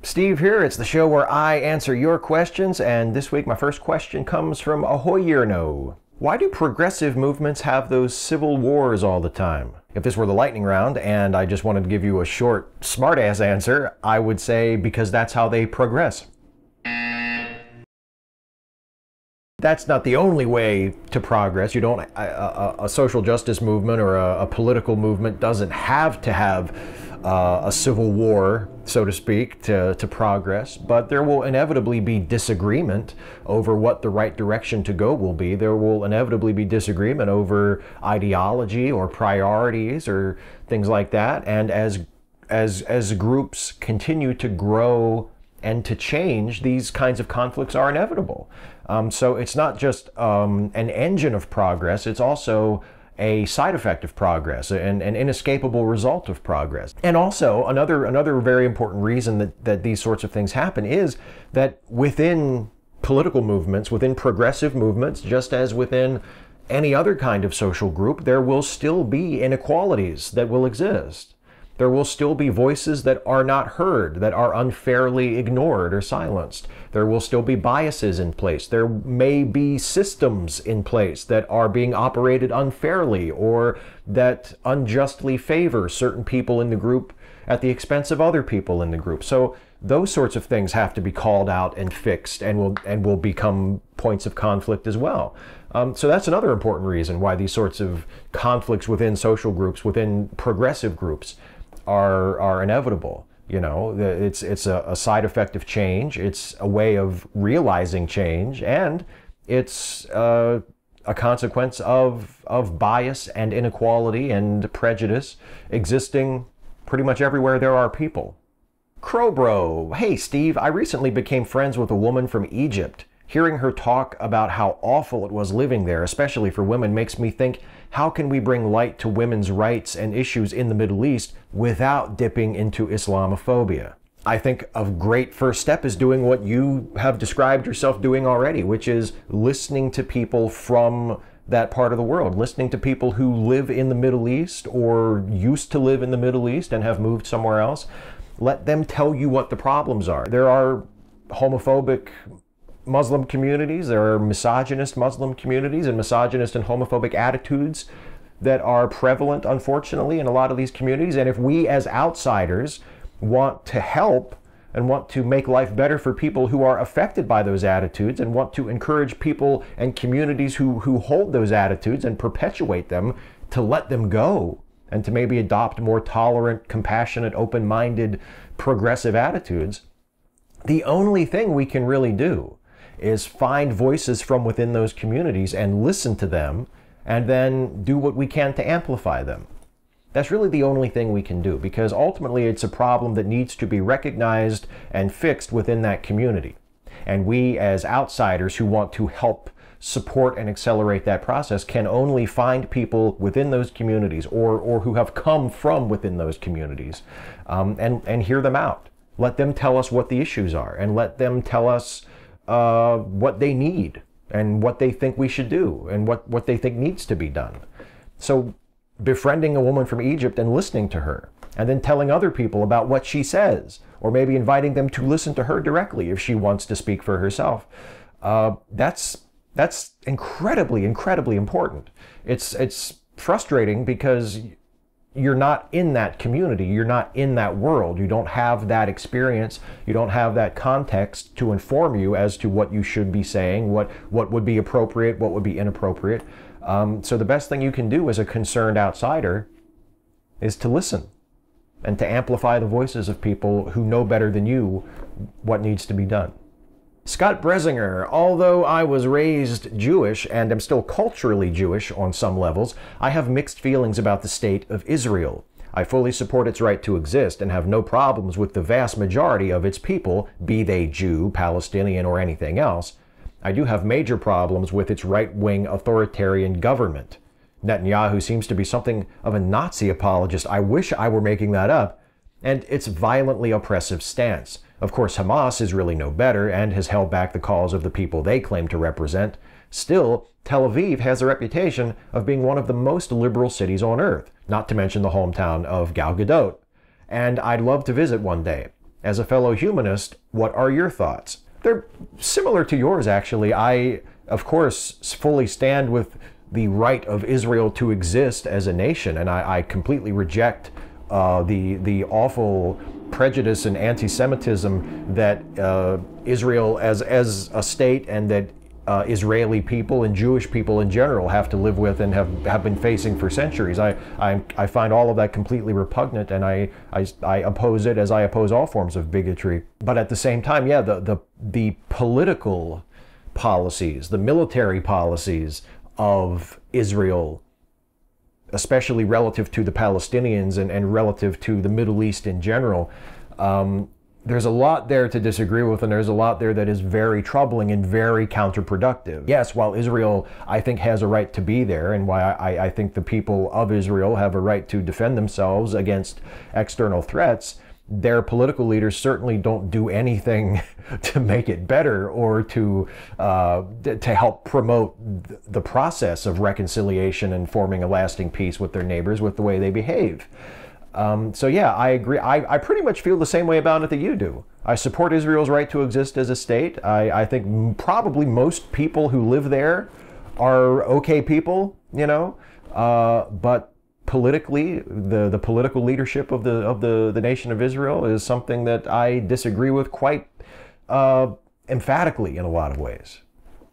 Steve here. It's the show where I answer your questions, and this week my first question comes from Ahoyerno. Why do progressive movements have those civil wars all the time? If this were the lightning round and I just wanted to give you a short, smart-ass answer, I would say because that's how they progress. That's not the only way to progress. You don't, a social justice movement or a political movement doesn't have to have a civil war, so to speak, to progress, but there will inevitably be disagreement over what the right direction to go will be. There will inevitably be disagreement over ideology or priorities or things like that, and as groups continue to grow and to change, these kinds of conflicts are inevitable. So it's not just an engine of progress, it's also a side effect of progress, an inescapable result of progress. And also, another very important reason that these sorts of things happen is that within political movements, within progressive movements, just as within any other kind of social group, there will still be inequalities that will exist. There will still be voices that are not heard, that are unfairly ignored or silenced. There will still be biases in place. There may be systems in place that are being operated unfairly or that unjustly favor certain people in the group at the expense of other people in the group. So those sorts of things have to be called out and fixed and will become points of conflict as well. So that's another important reason why these sorts of conflicts within social groups, within progressive groups, are inevitable. You know, it's a side effect of change, it's a way of realizing change, and it's a consequence of bias and inequality and prejudice existing pretty much everywhere there are people. Crowbro, hey Steve, I recently became friends with a woman from Egypt. Hearing her talk about how awful it was living there, especially for women, makes me think, how can we bring light to women's rights and issues in the Middle East without dipping into Islamophobia? I think a great first step is doing what you have described yourself doing already, which is listening to people from that part of the world, listening to people who live in the Middle East or used to live in the Middle East and have moved somewhere else. Let them tell you what the problems are. There are homophobic Muslim communities, there are misogynist Muslim communities and misogynist and homophobic attitudes that are prevalent, unfortunately, in a lot of these communities. And if we as outsiders want to help and want to make life better for people who are affected by those attitudes and want to encourage people and communities who hold those attitudes and perpetuate them, to let them go and to maybe adopt more tolerant, compassionate, open-minded, progressive attitudes, the only thing we can really do is find voices from within those communities and listen to them and then do what we can to amplify them. That's really the only thing we can do, because ultimately it's a problem that needs to be recognized and fixed within that community. And we as outsiders who want to help support and accelerate that process can only find people within those communities or who have come from within those communities and hear them out. Let them tell us what the issues are and let them tell us what they need and what they think we should do and what they think needs to be done. So befriending a woman from Egypt and listening to her and then telling other people about what she says, or maybe inviting them to listen to her directly if she wants to speak for herself, that's incredibly, incredibly important. It's frustrating because you're not in that community, you're not in that world, you don't have that experience, you don't have that context to inform you as to what you should be saying, what would be appropriate, what would be inappropriate. So the best thing you can do as a concerned outsider is to listen and to amplify the voices of people who know better than you what needs to be done. Scott Bresinger, although I was raised Jewish and am still culturally Jewish on some levels, I have mixed feelings about the state of Israel. I fully support its right to exist and have no problems with the vast majority of its people, be they Jew, Palestinian, or anything else. I do have major problems with its right-wing authoritarian government. Netanyahu seems to be something of a Nazi apologist. I wish I were making that up. And its violently oppressive stance. Of course, Hamas is really no better and has held back the cause of the people they claim to represent. Still, Tel Aviv has a reputation of being one of the most liberal cities on earth, not to mention the hometown of Gal Gadot. And I'd love to visit one day. As a fellow humanist, what are your thoughts? They're similar to yours, actually. I, of course, fully stand with the right of Israel to exist as a nation, and I completely reject the awful prejudice and anti-Semitism that Israel as a state and that Israeli people and Jewish people in general have to live with and have been facing for centuries. I find all of that completely repugnant, and I oppose it as I oppose all forms of bigotry. But at the same time, yeah, the political policies, the military policies of Israel, especially relative to the Palestinians and relative to the Middle East in general, there's a lot there to disagree with, and there's a lot there that is very troubling and very counterproductive. Yes, while Israel, I think, has a right to be there, and why I think the people of Israel have a right to defend themselves against external threats, their political leaders certainly don't do anything to make it better or to help promote the process of reconciliation and forming a lasting peace with their neighbors with the way they behave. So yeah, I agree. I pretty much feel the same way about it that you do. I support Israel's right to exist as a state. I think probably most people who live there are okay people, you know, but politically, the political leadership of the nation of Israel is something that I disagree with quite emphatically in a lot of ways.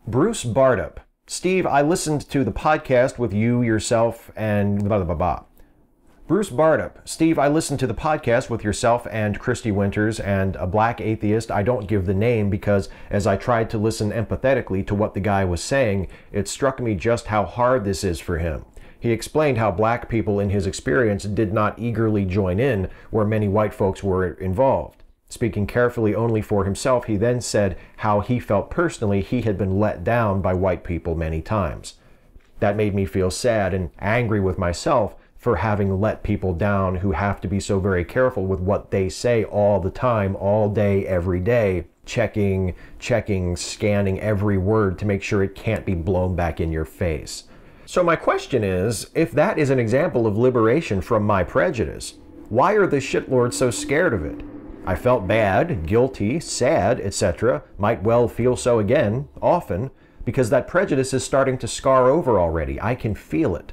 Bruce Bardup. Steve, I listened to the podcast with you, yourself, and blah, blah, blah, blah. Bruce Bardup. Steve, I listened to the podcast with yourself and Christy Winters and a black atheist. I don't give the name because as I tried to listen empathetically to what the guy was saying, it struck me just how hard this is for him. He explained how black people in his experience did not eagerly join in where many white folks were involved. Speaking carefully only for himself, he then said how he felt personally he had been let down by white people many times. That made me feel sad and angry with myself for having let people down who have to be so very careful with what they say all the time, all day, every day, checking, scanning every word to make sure it can't be blown back in your face. So my question is, if that is an example of liberation from my prejudice, why are the shitlords so scared of it? I felt bad, guilty, sad, etc., might well feel so again, often, because that prejudice is starting to scar over already. I can feel it.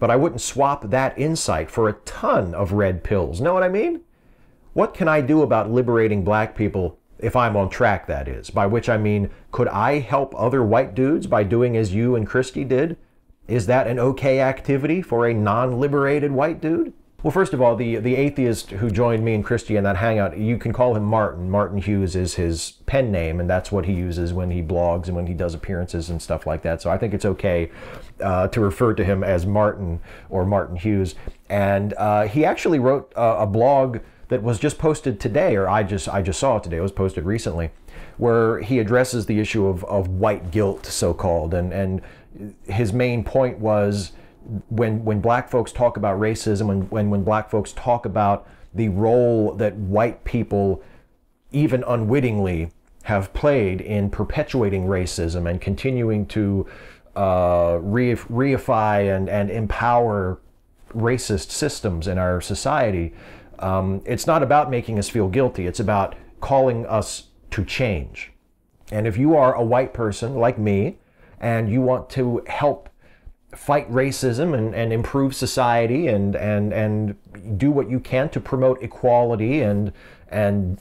But I wouldn't swap that insight for a ton of red pills. Know what I mean? What can I do about liberating black people if I'm on track, that is? By which I mean, could I help other white dudes by doing as you and Christy did? Is that an okay activity for a non-liberated white dude? Well, first of all, the atheist who joined me and Christy in that hangout, you can call him Martin. Martin Hughes is his pen name, and that's what he uses when he blogs and when he does appearances and stuff like that. So I think it's okay to refer to him as Martin or Martin Hughes. And he actually wrote a blog that was just posted today, or I just saw it today. It was posted recently, where he addresses the issue of white guilt, so-called, and his main point was, when black folks talk about racism, when black folks talk about the role that white people, even unwittingly, have played in perpetuating racism and continuing to reify and empower racist systems in our society, it's not about making us feel guilty. It's about calling us to change. And if you are a white person like me and you want to help fight racism and improve society and do what you can to promote equality and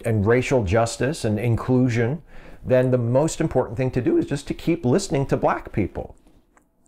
racial justice and inclusion, then the most important thing to do is just to keep listening to black people.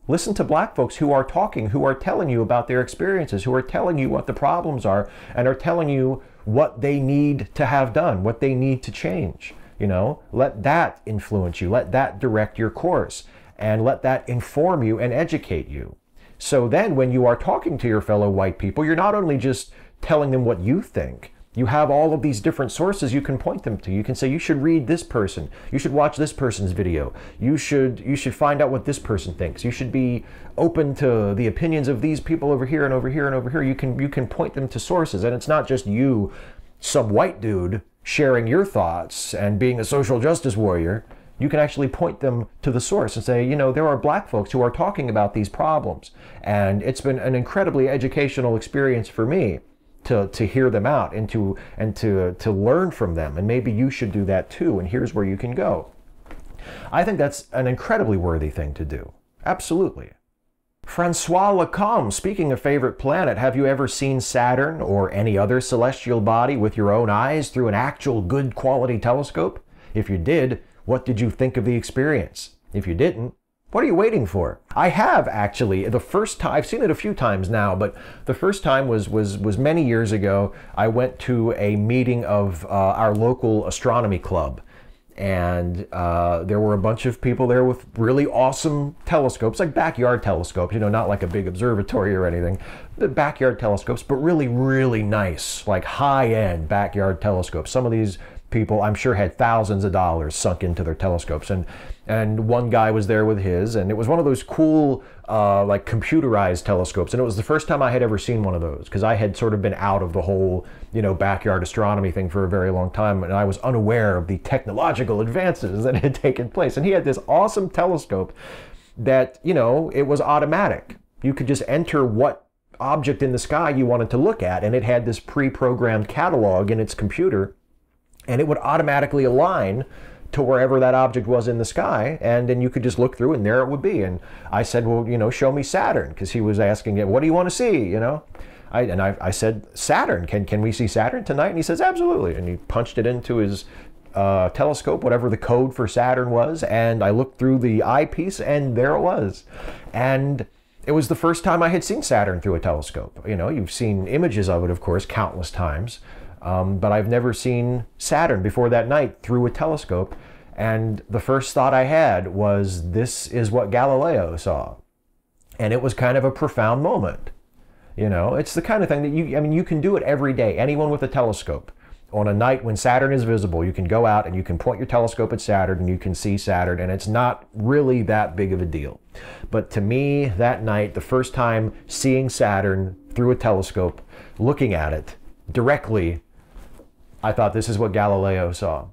Listen to black folks who are talking, who are telling you about their experiences, who are telling you what the problems are, and are telling you what they need to have done, what they need to change. You know, let that influence you, let that direct your course, and let that inform you and educate you. So then when you are talking to your fellow white people, you're not only just telling them what you think. You have all of these different sources you can point them to. You can say, you should read this person. You should watch this person's video. You should find out what this person thinks. You should be open to the opinions of these people over here and over here and over here. You can point them to sources. And it's not just you, some white dude, sharing your thoughts and being a social justice warrior. You can actually point them to the source and say, you know, there are black folks who are talking about these problems. And it's been an incredibly educational experience for me to hear them out and to learn from them. And maybe you should do that too, and here's where you can go. I think that's an incredibly worthy thing to do. Absolutely. Francois Lacombe, speaking of favorite planet, have you ever seen Saturn or any other celestial body with your own eyes through an actual good quality telescope? If you did, what did you think of the experience? If you didn't, what are you waiting for? I have actually. The first time, I've seen it a few times now, but the first time was many years ago. I went to a meeting of our local astronomy club. And there were a bunch of people there with really awesome telescopes, like backyard telescopes, you know, not like a big observatory or anything, the backyard telescopes, but really, really nice, like high-end backyard telescopes. Some of these people, I'm sure, had thousands of dollars sunk into their telescopes. And one guy was there with his, and it was one of those cool, like computerized telescopes. And it was the first time I had ever seen one of those, because I had sort of been out of the whole, you know, backyard astronomy thing for a very long time, and I was unaware of the technological advances that had taken place. And he had this awesome telescope that, you know, it was automatic. You could just enter what object in the sky you wanted to look at, and it had this pre-programmed catalog in its computer, and it would automatically align to wherever that object was in the sky, and then you could just look through and there it would be. And I said, well, you know, show me Saturn, because he was asking, what do you want to see, you know? I said, Saturn, can we see Saturn tonight? And he says, absolutely. And he punched it into his telescope, whatever the code for Saturn was, and I looked through the eyepiece, and there it was. And it was the first time I had seen Saturn through a telescope. You know, you've seen images of it, of course, countless times. But I've never seen Saturn before that night through a telescope. And the first thought I had was, this is what Galileo saw. And it was kind of a profound moment. You know, it's the kind of thing that you can do it every day. Anyone with a telescope, on a night when Saturn is visible, you can go out and you can point your telescope at Saturn and you can see Saturn, and it's not really that big of a deal. But to me, that night, the first time seeing Saturn through a telescope, looking at it directly, I thought, this is what Galileo saw.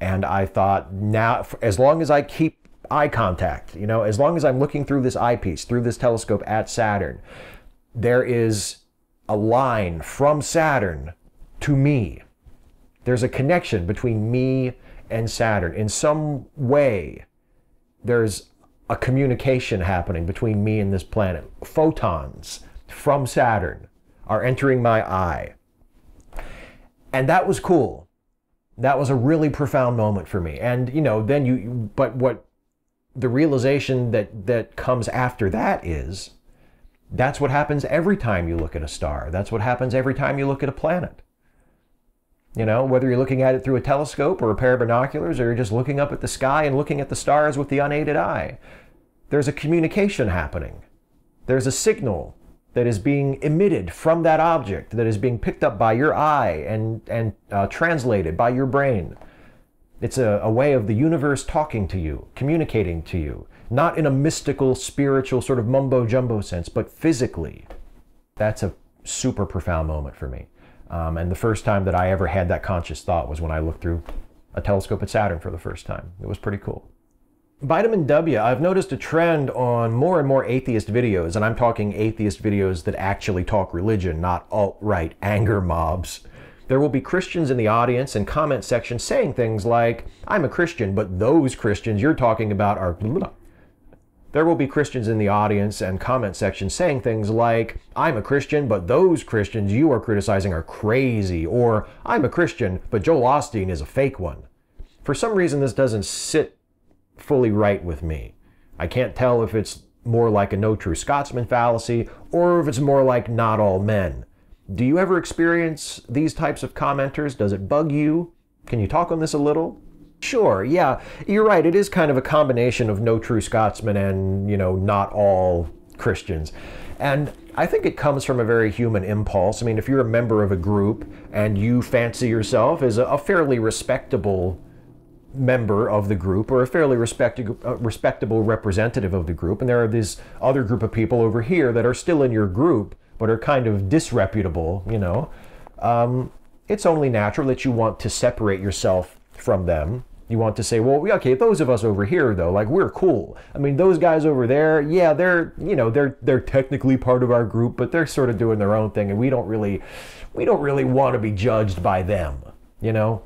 And I thought, now, as long as I keep eye contact, you know, as long as I'm looking through this eyepiece, through this telescope at Saturn, there is a line from Saturn to me. There's a connection between me and Saturn. In some way, there's a communication happening between me and this planet. Photons from Saturn are entering my eye. And that was cool. That was a really profound moment for me. And, you know, then but what the realization that comes after that is, that's what happens every time you look at a star. That's what happens every time you look at a planet. You know, whether you're looking at it through a telescope or a pair of binoculars, or you're just looking up at the sky and looking at the stars with the unaided eye, there's a communication happening. There's a signal that is being emitted from that object, that is being picked up by your eye and translated by your brain. It's a way of the universe talking to you, communicating to you, not in a mystical, spiritual sort of mumbo-jumbo sense, but physically. That's a super profound moment for me. And the first time that I ever had that conscious thought was when I looked through a telescope at Saturn for the first time. It was pretty cool. Vitamin W, I've noticed a trend on more and more atheist videos, and I'm talking atheist videos that actually talk religion, not alt-right anger mobs. There will be Christians in the audience and comment section saying things like, I'm a Christian, but those Christians you're talking about are blah. There will be Christians in the audience and comment section saying things like, I'm a Christian, but those Christians you are criticizing are crazy, or I'm a Christian, but Joel Osteen is a fake one. For some reason, this doesn't sit fully right with me. I can't tell if it's more like a no true Scotsman fallacy, or if it's more like not all men. Do you ever experience these types of commenters? Does it bug you? Can you talk on this a little? Sure, yeah, you're right. It is kind of a combination of no true Scotsman and, you know, not all Christians. And I think it comes from a very human impulse. I mean, if you're a member of a group and you fancy yourself as a fairly respectable member of the group, or a fairly respectable representative of the group, and there are this other group of people over here that are still in your group but are kind of disreputable, you know, it's only natural that you want to separate yourself from them You want to say, well, okay, those of us over here though, like, we're cool. I mean, those guys over there, yeah, they're, you know, they're technically part of our group, but they're sort of doing their own thing, and we don't really want to be judged by them, you know?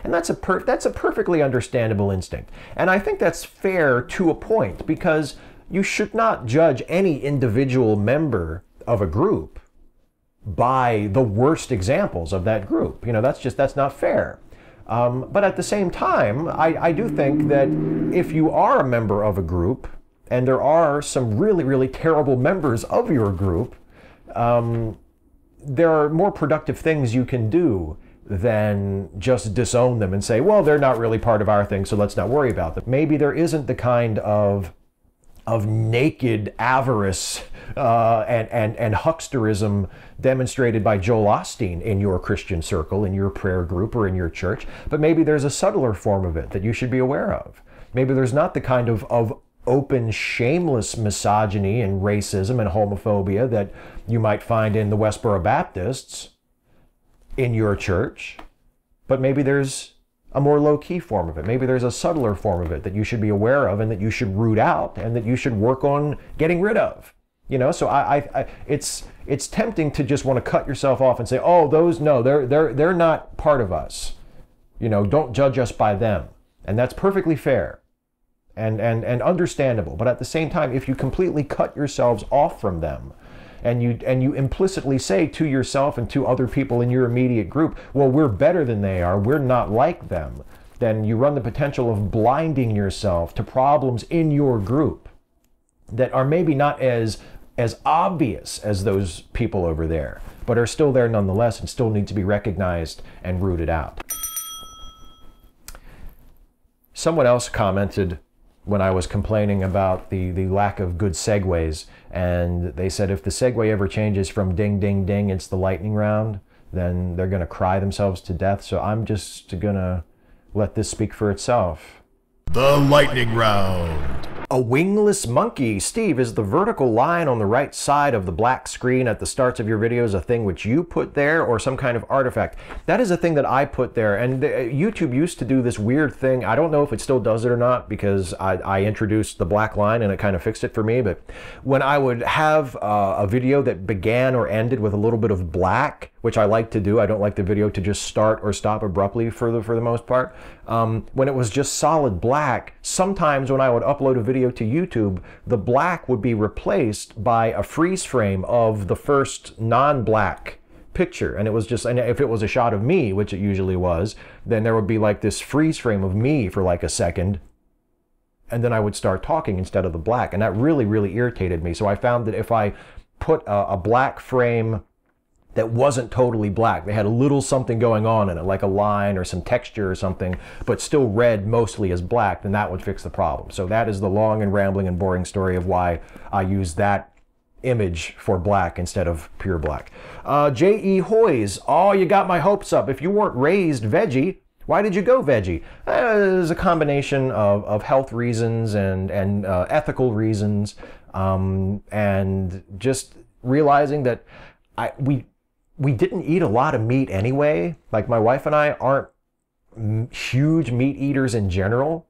And that's a perfectly understandable instinct. And I think that's fair to a point, because you should not judge any individual member of a group by the worst examples of that group. You know, that's not fair. But at the same time, I do think that if you are a member of a group, and there are some really, really terrible members of your group, there are more productive things you can do than just disown them and say, well, they're not really part of our thing, so let's not worry about them. Maybe there isn't the kind of naked avarice and hucksterism demonstrated by Joel Osteen in your Christian circle, in your prayer group, or in your church, but maybe there's a subtler form of it that you should be aware of. Maybe there's not the kind of open, shameless misogyny and racism and homophobia that you might find in the Westboro Baptists in your church, but maybe there's a more low-key form of it. Maybe there's a subtler form of it that you should be aware of and that you should root out and that you should work on getting rid of. You know, so it's tempting to just want to cut yourself off and say, oh, those, no, they're not part of us. You know, don't judge us by them. And that's perfectly fair and understandable. But at the same time, if you completely cut yourselves off from them, and you implicitly say to yourself and to other people in your immediate group, well, we're better than they are, we're not like them, then you run the potential of blinding yourself to problems in your group that are maybe not as obvious as those people over there, but are still there nonetheless and still need to be recognized and rooted out. Someone else commented when I was complaining about the lack of good segues, and they said if the segue ever changes from ding, ding, ding, it's the lightning round, then they're going to cry themselves to death. So I'm just going to let this speak for itself. The lightning round. A wingless monkey. Steve, is the vertical line on the right side of the black screen at the starts of your videos a thing which you put there, or some kind of artifact? That is a thing that I put there, and YouTube used to do this weird thing. I don't know if it still does it or not, because I introduced the black line and it kind of fixed it for me, but when I would have a video that began or ended with a little bit of black, which I like to do, I don't like the video to just start or stop abruptly for the most part, when it was just solid black, sometimes when I would upload a video to YouTube, the black would be replaced by a freeze frame of the first non-black picture. And it was just, and if it was a shot of me, which it usually was, then there would be like this freeze frame of me for like a second, and then I would start talking instead of the black. And that really, really irritated me. So I found that if I put a black frame that wasn't totally black, they had a little something going on in it, like a line or some texture or something, but still read mostly as black, then that would fix the problem. So that is the long and rambling and boring story of why I use that image for black instead of pure black. J.E. Hoyes, oh, you got my hopes up. If you weren't raised veggie, why did you go veggie? There's a combination of health reasons and ethical reasons, and just realizing that we didn't eat a lot of meat anyway. Like, my wife and I aren't huge meat eaters in general,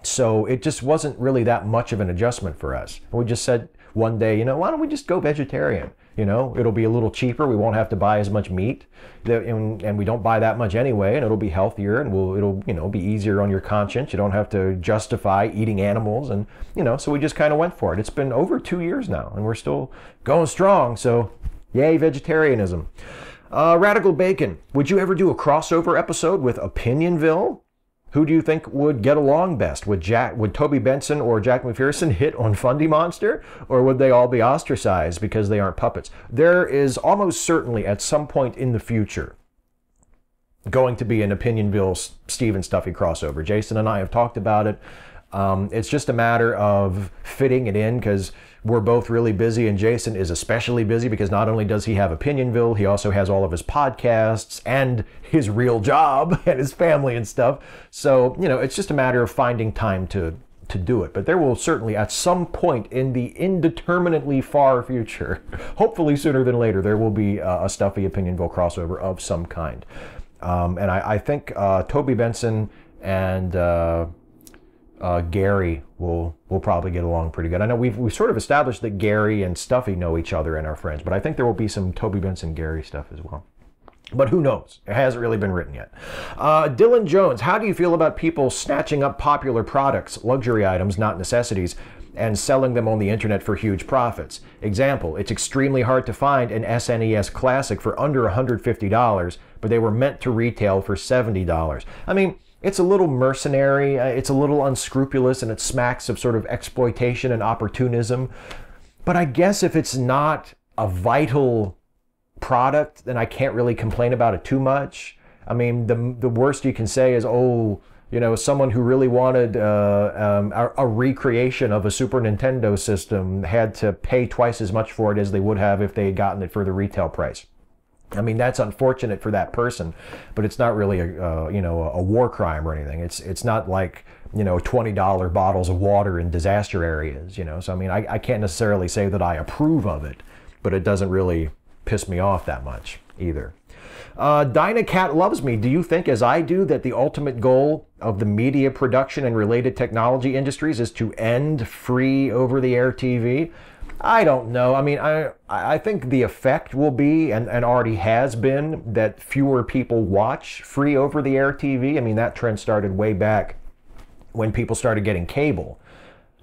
so it just wasn't really that much of an adjustment for us. We just said one day, you know, why don't we just go vegetarian? You know, it'll be a little cheaper. We won't have to buy as much meat, and we don't buy that much anyway, and it'll be healthier, and it'll you know, be easier on your conscience. You don't have to justify eating animals, and you know, so we just kind of went for it. It's been over 2 years now, and we're still going strong. So, yay, vegetarianism. Radical Bacon, would you ever do a crossover episode with Pinionville? Who do you think would get along best? Would Toby Benson or Jack McPherson hit on Fundy Monster? Or would they all be ostracized because they aren't puppets? There is almost certainly at some point in the future going to be an Pinionville Steve and Stuffy crossover. Jason and I have talked about it. It's just a matter of fitting it in, because we're both really busy, and Jason is especially busy because not only does he have Pinionville, he also has all of his podcasts and his real job and his family and stuff. So, you know, it's just a matter of finding time to do it. But there will certainly, at some point in the indeterminately far future, hopefully sooner than later, there will be a Stuffy Pinionville crossover of some kind. And I think Toby Benson and Gary will probably get along pretty good. I know we've sort of established that Gary and Stuffy know each other and are friends, but I think there will be some Toby Benson Gary stuff as well. But who knows? It hasn't really been written yet. Dylan Jones, how do you feel about people snatching up popular products, luxury items, not necessities, and selling them on the internet for huge profits? Example, it's extremely hard to find an SNES Classic for under $150, but they were meant to retail for $70. I mean, it's a little mercenary, it's a little unscrupulous, and it smacks of sort of exploitation and opportunism. But I guess if it's not a vital product, then I can't really complain about it too much. I mean, the worst you can say is, oh, you know, someone who really wanted a recreation of a Super Nintendo system had to pay twice as much for it as they would have if they had gotten it for the retail price. I mean, that's unfortunate for that person, but it's not really a you know, a war crime or anything. It's not like, you know, $20 bottles of water in disaster areas, you know. So I mean, I can't necessarily say that I approve of it, but it doesn't really piss me off that much either. Dynacat loves me. Do you think, as I do, that the ultimate goal of the media production and related technology industries is to end free over-the-air TV? I don't know. I mean, I think the effect will be, and already has been, that fewer people watch free over-the-air TV. I mean, that trend started way back when people started getting cable.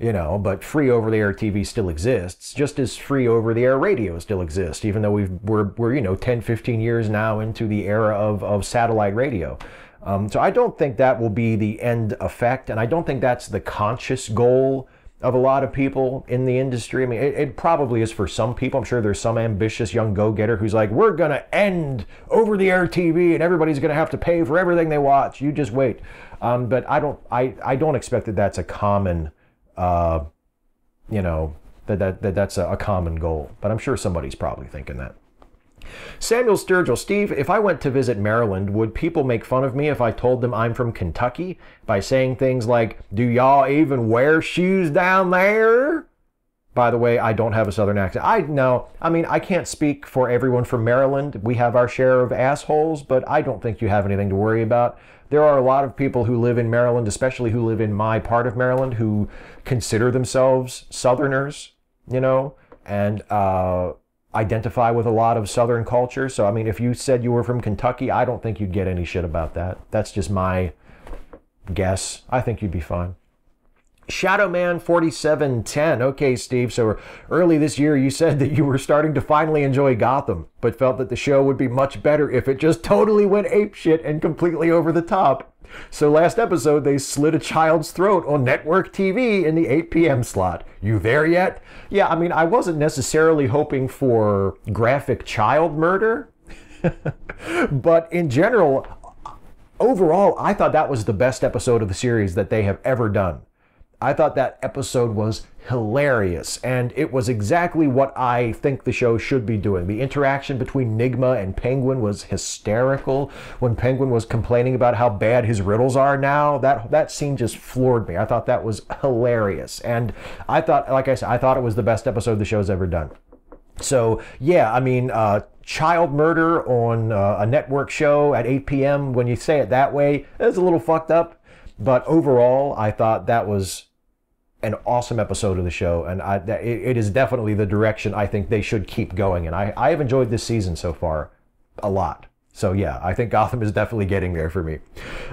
You know, but free over-the-air TV still exists, just as free over-the-air radio still exists, even though we're you know, 10, 15 years now into the era of satellite radio. So I don't think that will be the end effect, and I don't think that's the conscious goal of a lot of people in the industry. I mean, it probably is for some people. I'm sure there's some ambitious young go-getter who's like, we're going to end over-the-air TV and everybody's going to have to pay for everything they watch. You just wait. But I don't expect that that's a common you know, that's a common goal, but I'm sure somebody's probably thinking that. Samuel Sturgill, Steve, if I went to visit Maryland, would people make fun of me if I told them I'm from Kentucky by saying things like, do y'all even wear shoes down there? By the way, I don't have a Southern accent. I mean, I can't speak for everyone from Maryland. We have our share of assholes, but I don't think you have anything to worry about. There are a lot of people who live in Maryland, especially who live in my part of Maryland, who consider themselves Southerners, you know, and identify with a lot of Southern culture. So, I mean, if you said you were from Kentucky, I don't think you'd get any shit about that. That's just my guess. I think you'd be fine. Shadowman4710. Okay, Steve, so early this year you said that you were starting to finally enjoy Gotham, but felt that the show would be much better if it just totally went apeshit and completely over the top. So last episode they slit a child's throat on network TV in the 8 p.m. slot. You there yet? Yeah, I mean, I wasn't necessarily hoping for graphic child murder, but in general, overall, I thought that was the best episode of the series that they have ever done. I thought that episode was hilarious, and it was exactly what I think the show should be doing. The interaction between Nigma and Penguin was hysterical. When Penguin was complaining about how bad his riddles are now, that scene just floored me. I thought that was hilarious, and I thought, like I said, I thought it was the best episode the show's ever done. So, yeah, I mean, child murder on a network show at 8 p.m., when you say it that way, it's a little fucked up. But overall, I thought that was an awesome episode of the show, and it is definitely the direction I think they should keep going. And I have enjoyed this season so far a lot. So yeah, I think Gotham is definitely getting there for me.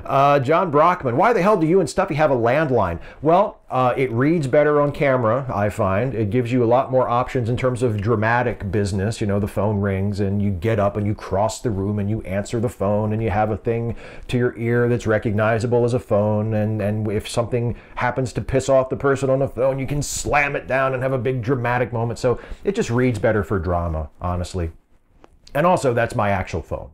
John Brockman, why the hell do you and Stuffy have a landline? Well, it reads better on camera, I find. It gives you a lot more options in terms of dramatic business. You know, the phone rings and you get up and you cross the room and you answer the phone and you have a thing to your ear that's recognizable as a phone. And if something happens to piss off the person on the phone, you can slam it down and have a big dramatic moment. So it just reads better for drama, honestly. And also, that's my actual phone.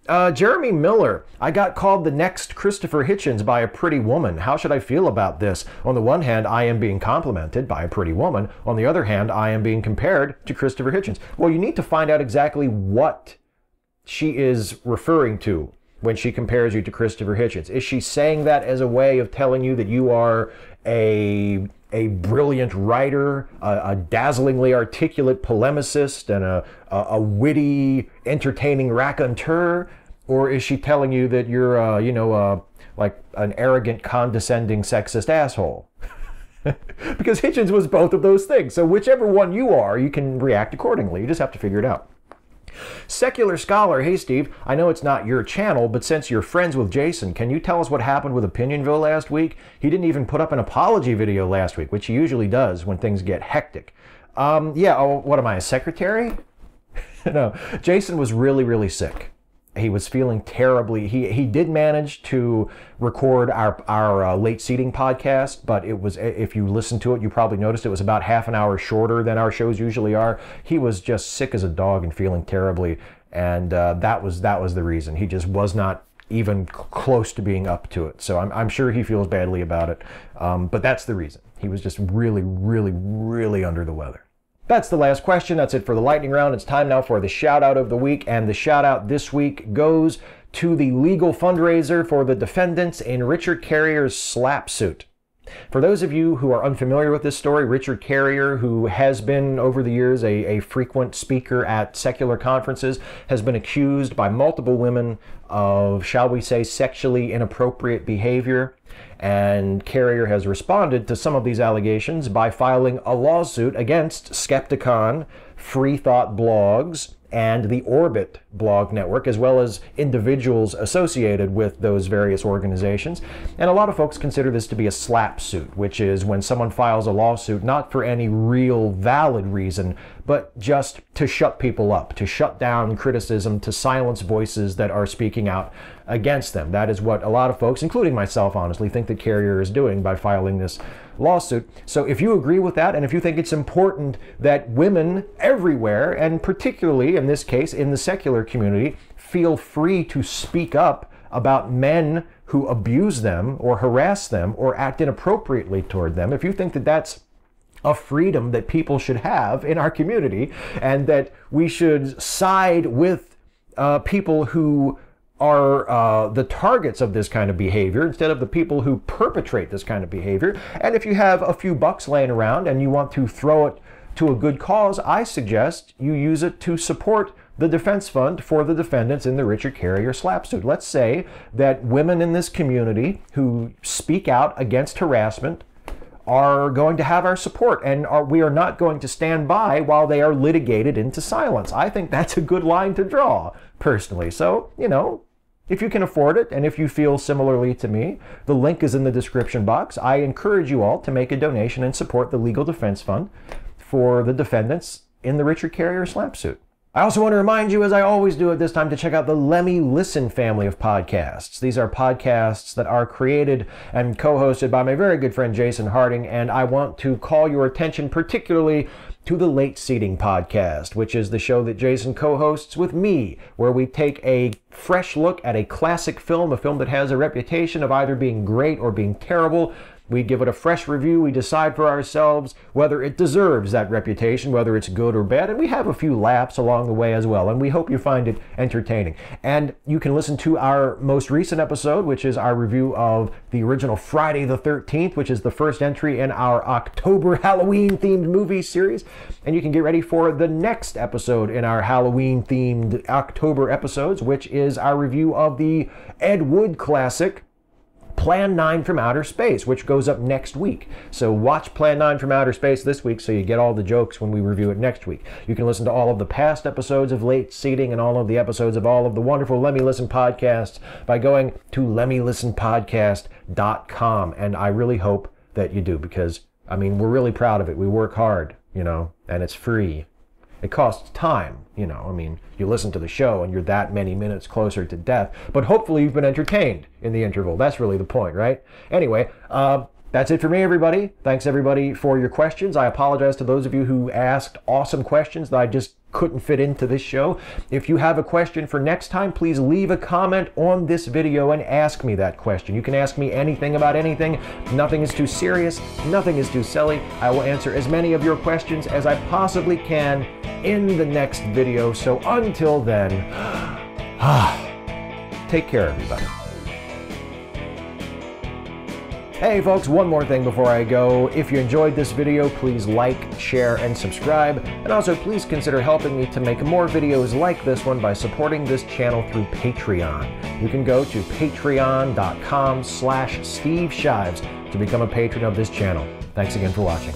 Jeremy Miller, I got called the next Christopher Hitchens by a pretty woman. How should I feel about this? On the one hand, I am being complimented by a pretty woman. On the other hand, I am being compared to Christopher Hitchens. Well, you need to find out exactly what she is referring to when she compares you to Christopher Hitchens. Is she saying that as a way of telling you that you are a brilliant writer, a dazzlingly articulate polemicist, and a witty, entertaining raconteur? Or is she telling you that you're, like an arrogant, condescending, sexist asshole? Because Hitchens was both of those things. So whichever one you are, you can react accordingly. You just have to figure it out. Secular Scholar, hey Steve, I know it's not your channel, but since you're friends with Jason, can you tell us what happened with Pinionville last week? He didn't even put up an apology video last week, which he usually does when things get hectic. Yeah, oh, what am I, a secretary? No, Jason was really, really sick. He was feeling terribly. He did manage to record our late seating podcast, but it was, if you listen to it, you probably noticed it was about half an hour shorter than our shows usually are. He was just sick as a dog and feeling terribly, and that was the reason. He just was not even close to being up to it. So I'm sure he feels badly about it, but that's the reason. He was just really, really, really under the weather. That's the last question. That's it for the lightning round. It's time now for the shout out of the week. And the shout out this week goes to the legal fundraiser for the defendants in Richard Carrier's SLAPP suit. For those of you who are unfamiliar with this story, Richard Carrier, who has been over the years a frequent speaker at secular conferences, has been accused by multiple women of, shall we say, sexually inappropriate behavior. And Carrier has responded to some of these allegations by filing a lawsuit against Skepticon, Free Thought Blogs, and the Orbit blog network, as well as individuals associated with those various organizations. And a lot of folks consider this to be a SLAPP suit, which is when someone files a lawsuit not for any real valid reason, but just to shut people up, to shut down criticism, to silence voices that are speaking out against them. That is what a lot of folks, including myself, honestly, think that Carrier is doing by filing this lawsuit. So if you agree with that, and if you think it's important that women everywhere, and particularly in this case in the secular community, feel free to speak up about men who abuse them or harass them or act inappropriately toward them, if you think that that's a freedom that people should have in our community, and that we should side with people who are the targets of this kind of behavior instead of the people who perpetrate this kind of behavior. And if you have a few bucks laying around and you want to throw it to a good cause, I suggest you use it to support the defense fund for the defendants in the Richard Carrier SLAPP suit. Let's say that women in this community who speak out against harassment are going to have our support, and we are not going to stand by while they are litigated into silence. I think that's a good line to draw, personally. So, you know, if you can afford it, and if you feel similarly to me, the link is in the description box. I encourage you all to make a donation and support the Legal Defense Fund for the defendants in the Richard Carrier SLAPP suit. I also want to remind you, as I always do at this time, to check out the Lemme Listen family of podcasts. These are podcasts that are created and co-hosted by my very good friend Jason Harding, and I want to call your attention particularly to the Late Seating podcast, which is the show that Jason co-hosts with me, where we take a fresh look at a classic film, a film that has a reputation of either being great or being terrible. We give it a fresh review. We decide for ourselves whether it deserves that reputation, whether it's good or bad, and we have a few laughs along the way as well, and we hope you find it entertaining. And you can listen to our most recent episode, which is our review of the original Friday the 13th, which is the first entry in our October Halloween-themed movie series. And you can get ready for the next episode in our Halloween-themed October episodes, which is our review of the Ed Wood classic, Plan 9 from Outer Space, which goes up next week. So watch Plan 9 from Outer Space this week so you get all the jokes when we review it next week. You can listen to all of the past episodes of Late Seating and all of the episodes of all of the wonderful Lemme Listen podcasts by going to lemmelistenpodcast.com. And I really hope that you do, because, I mean, we're really proud of it. We work hard, you know, and it's free. It costs time, you know, I mean, you listen to the show and you're that many minutes closer to death, but hopefully you've been entertained in the interval. That's really the point, right? Anyway, that's it for me, everybody. Thanks, everybody, for your questions. I apologize to those of you who asked awesome questions that I just couldn't fit into this show. If you have a question for next time, please leave a comment on this video and ask me that question. You can ask me anything about anything. Nothing is too serious. Nothing is too silly. I will answer as many of your questions as I possibly can in the next video. So until then, take care, everybody. Hey folks, one more thing before I go. If you enjoyed this video, please like, share, and subscribe. And also please consider helping me to make more videos like this one by supporting this channel through Patreon. You can go to patreon.com/Steve Shives to become a patron of this channel. Thanks again for watching.